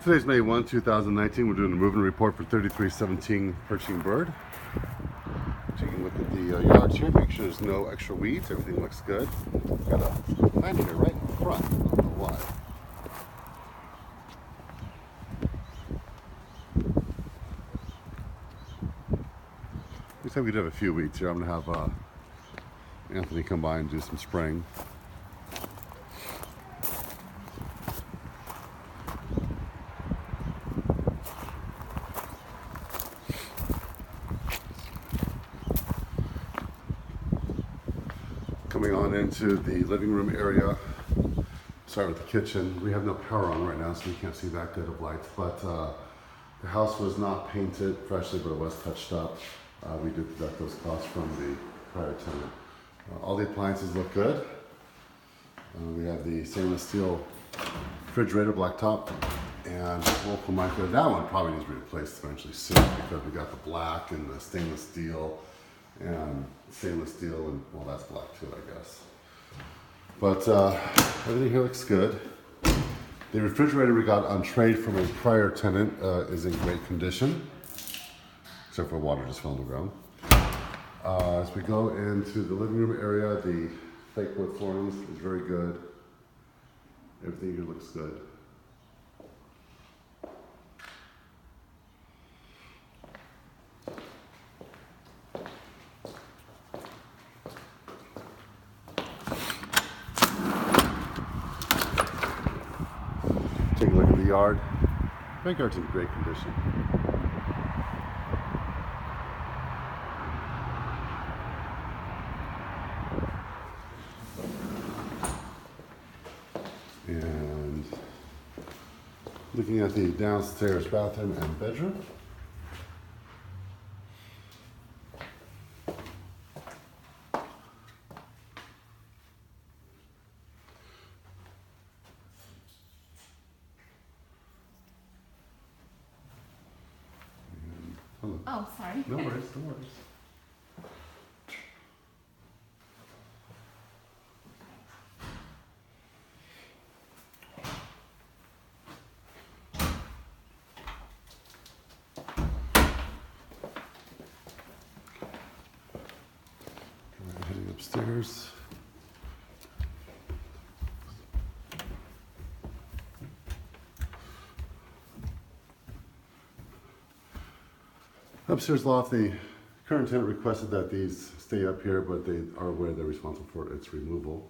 Today's May 1, 2019. We're doing a moving report for 3317 Perching Bird. Taking a look at the yards here, make sure there's no extra weeds, everything looks good. Got a plant here right in front, I don't know why. Looks like we do have a few weeds here. I'm going to have Anthony come by and do some spraying. Coming on into the living room area, start with the kitchen. We have no power on right now, so we can't see that good of light, but the house was not painted freshly, but it was touched up. We did deduct those costs from the prior tenant. All the appliances look good. We have the stainless steel refrigerator, black top, and local microwave. That one probably needs to be replaced eventually soon because we got the black and the stainless steel, and well, that's black too, I guess. But everything here looks good. The refrigerator we got on trade from a prior tenant is in great condition, except for water just fell on the ground. As we go into the living room area, the fake wood flooring is very good. Everything here looks good. Take a look at the yard. Backyard's in great condition. And looking at the downstairs bathroom and bedroom. Oh, sorry. No worries, no worries. We're heading upstairs. Upstairs loft, the current tenant requested that these stay up here, but they are aware they're responsible for its removal.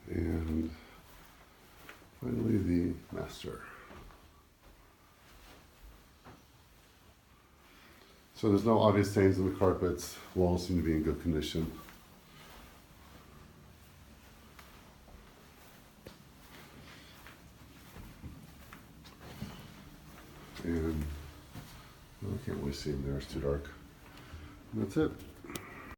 And finally, the master. So there's no obvious stains in the carpets. Walls seem to be in good condition. And I can't really see them there, it's too dark. And that's it.